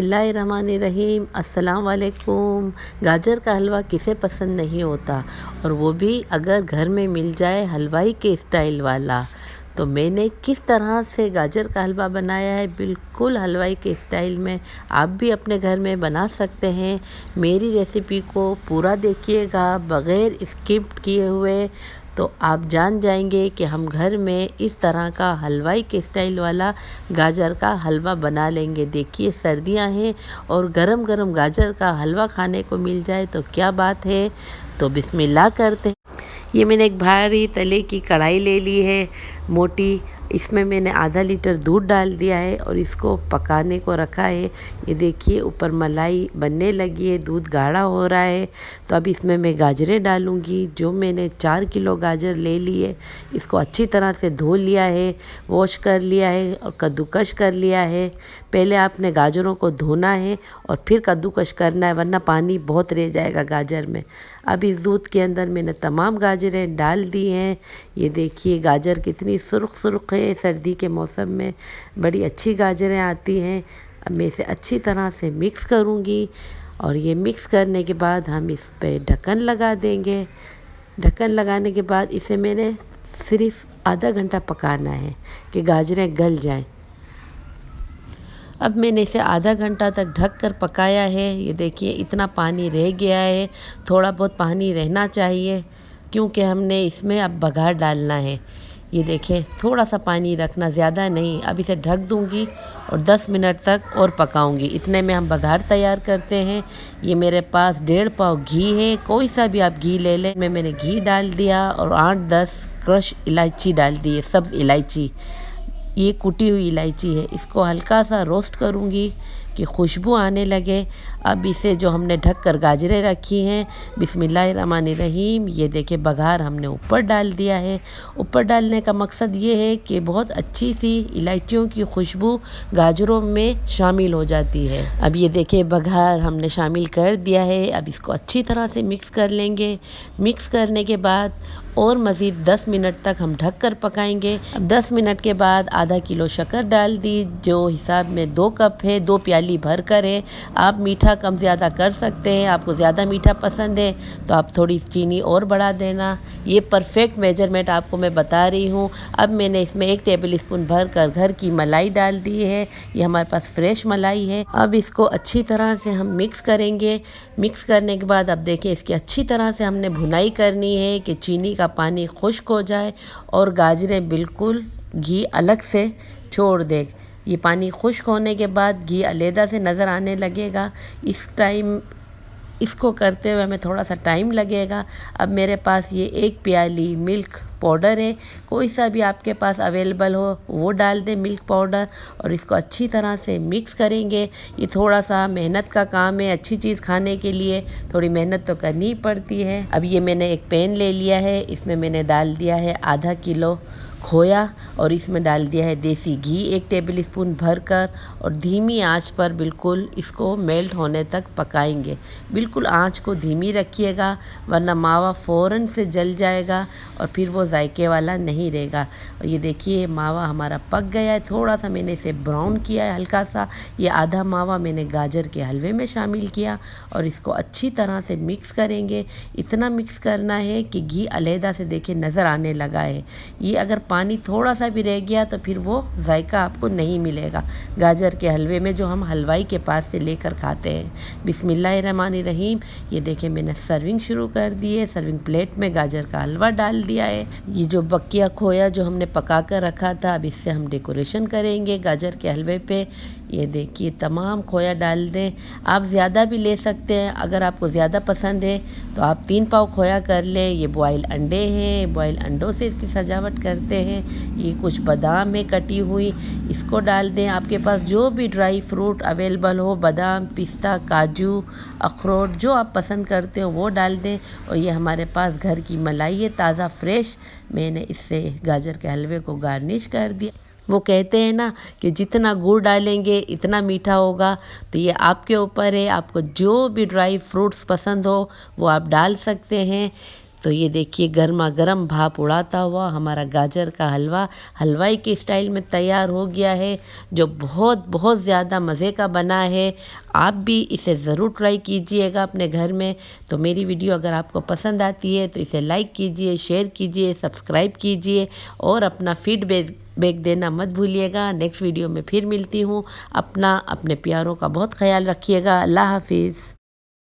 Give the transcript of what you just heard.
बिस्मिल्लाहिर्रहमानिर्रहीम। अस्सलाम वालेकुम। गाजर का हलवा किसे पसंद नहीं होता, और वो भी अगर घर में मिल जाए हलवाई के स्टाइल वाला। तो मैंने किस तरह से गाजर का हलवा बनाया है, बिल्कुल हलवाई के स्टाइल में आप भी अपने घर में बना सकते हैं। मेरी रेसिपी को पूरा देखिएगा बग़ैर स्किप किए हुए, तो आप जान जाएंगे कि हम घर में इस तरह का हलवाई के स्टाइल वाला गाजर का हलवा बना लेंगे। देखिए, सर्दियां हैं और गरम गरम गाजर का हलवा खाने को मिल जाए तो क्या बात है। तो बिस्मिल्लाह करते हैं। ये मैंने एक भारी तले की कढ़ाई ले ली है, मोटी। इसमें मैंने आधा लीटर दूध डाल दिया है और इसको पकाने को रखा है। ये देखिए, ऊपर मलाई बनने लगी है, दूध गाढ़ा हो रहा है। तो अब इसमें मैं गाजरें डालूँगी। जो मैंने 4 किलो गाजर ले ली है, इसको अच्छी तरह से धो लिया है, वॉश कर लिया है और कद्दूकश कर लिया है। पहले आपने गाजरों को धोना है और फिर कद्दूकश करना है, वरना पानी बहुत रह जाएगा गाजर में। अब इस दूध के अंदर मैंने तमाम गाजरें डाल दी हैं। ये देखिए, गाजर कितनी सुर्ख सुर्ख है। सर्दी के मौसम में बड़ी अच्छी गाजरें आती हैं। अब मैं इसे अच्छी तरह से मिक्स करूँगी और ये मिक्स करने के बाद हम इस पे ढक्कन लगा देंगे। ढक्कन लगाने के बाद इसे मैंने सिर्फ आधा घंटा पकाना है कि गाजरें गल जाएं। अब मैंने इसे आधा घंटा तक ढक कर पकाया है। ये देखिए, इतना पानी रह गया है। थोड़ा बहुत पानी रहना चाहिए क्योंकि हमने इसमें अब बघार डालना है। ये देखें, थोड़ा सा पानी रखना, ज़्यादा नहीं। अब इसे ढक दूंगी और 10 मिनट तक और पकाऊंगी। इतने में हम बघार तैयार करते हैं। ये मेरे पास 1.5 पाव घी है, कोई सा भी आप घी ले लें। मैंने घी डाल दिया और 8-10 क्रश इलायची डाल दी है, सब्ज़ इलायची। ये कुटी हुई इलायची है। इसको हल्का सा रोस्ट करूँगी कि खुशबू आने लगे। अब इसे जो हमने ढक कर गाजरें रखी हैं, बिस्मिल्लाहिर्रहमानिर्रहीम, ये देखिए बघार हमने ऊपर डाल दिया है। ऊपर डालने का मकसद ये है कि बहुत अच्छी सी इलायचियों की खुशबू गाजरों में शामिल हो जाती है। अब ये देखिए, बघार हमने शामिल कर दिया है। अब इसको अच्छी तरह से मिक्स कर लेंगे। मिक्स करने के बाद और मज़ीद 10 मिनट तक हम ढक कर पकाएंगे। अब 10 मिनट के बाद आधा किलो शक्कर डाल दी, जो हिसाब में 2 कप है, 2 प्याली भर कर है। आप मीठा कम ज़्यादा कर सकते हैं। आपको ज़्यादा मीठा पसंद है तो आप थोड़ी चीनी और बढ़ा देना। ये परफेक्ट मेजरमेंट आपको मैं बता रही हूँ। अब मैंने इसमें 1 टेबल स्पून भर कर घर की मलाई डाल दी है। ये हमारे पास फ्रेश मलाई है। अब इसको अच्छी तरह से हम मिक्स करेंगे। मिक्स करने के बाद अब देखिए, इसकी अच्छी तरह से हमने भुनाई करनी है कि चीनी का पानी खुश्क हो जाए और गाजरें बिल्कुल घी अलग से छोड़ दे। ये पानी खुश्क होने के बाद घी अलहदा से नज़र आने लगेगा। इस टाइम इसको करते हुए हमें थोड़ा सा टाइम लगेगा। अब मेरे पास ये 1 प्याली मिल्क पाउडर है, कोई सा भी आपके पास अवेलेबल हो वो डाल दें, मिल्क पाउडर। और इसको अच्छी तरह से मिक्स करेंगे। ये थोड़ा सा मेहनत का काम है। अच्छी चीज़ खाने के लिए थोड़ी मेहनत तो करनी ही पड़ती है। अब ये मैंने एक पैन ले लिया है, इसमें मैंने डाल दिया है आधा किलो खोया और इसमें डाल दिया है देसी घी 1 टेबल स्पून भरकर, और धीमी आंच पर बिल्कुल इसको मेल्ट होने तक पकाएंगे। बिल्कुल आंच को धीमी रखिएगा, वरना मावा फ़ौरन से जल जाएगा और फिर वो जायके वाला नहीं रहेगा। और ये देखिए, मावा हमारा पक गया है। थोड़ा सा मैंने इसे ब्राउन किया है, हल्का सा। ये आधा मावा मैंने गाजर के हलवे में शामिल किया और इसको अच्छी तरह से मिक्स करेंगे। इतना मिक्स करना है कि घी अलहदा से देखिए नज़र आने लगा है। ये अगर पानी थोड़ा सा भी रह गया तो फिर वो जायका आपको नहीं मिलेगा गाजर के हलवे में, जो हम हलवाई के पास से लेकर खाते हैं। बिस्मिल्लाहिर्रहमानिर्रहीम। ये देखिए, मैंने सर्विंग शुरू कर दी है। सर्विंग प्लेट में गाजर का हलवा डाल दिया है। ये जो बकिया खोया जो हमने पका कर रखा था, अब इससे हम डेकोरेशन करेंगे गाजर के हलवे पे। ये देखिए, तमाम खोया डाल दें। आप ज़्यादा भी ले सकते हैं, अगर आपको ज़्यादा पसंद है तो आप 3 पाव खोया कर लें। ये बॉयल अंडे हैं, बॉयल अंडों से इसकी सजावट करते हैं। ये कुछ बादाम है कटी हुई, इसको डाल दें। आपके पास जो भी ड्राई फ्रूट अवेलेबल हो, बादाम, पिस्ता, काजू, अखरोट, जो आप पसंद करते हो वो डाल दें। और ये हमारे पास घर की मलाई है, ताज़ा फ्रेश। मैंने इससे गाजर के हलवे को गार्निश कर दिया। वो कहते हैं ना कि जितना गुड़ डालेंगे इतना मीठा होगा, तो ये आपके ऊपर है। आपको जो भी ड्राई फ्रूट्स पसंद हो वो आप डाल सकते हैं। तो ये देखिए गर्मा गर्म भाप उड़ाता हुआ हमारा गाजर का हलवा हलवाई के स्टाइल में तैयार हो गया है, जो बहुत बहुत ज़्यादा मज़े का बना है। आप भी इसे ज़रूर ट्राई कीजिएगा अपने घर में। तो मेरी वीडियो अगर आपको पसंद आती है तो इसे लाइक कीजिए, शेयर कीजिए, सब्सक्राइब कीजिए और अपना फीडबैक देना मत भूलिएगा। नेक्स्ट वीडियो में फिर मिलती हूँ। अपने प्यारों का बहुत ख्याल रखिएगा। अल्लाह हाफिज़।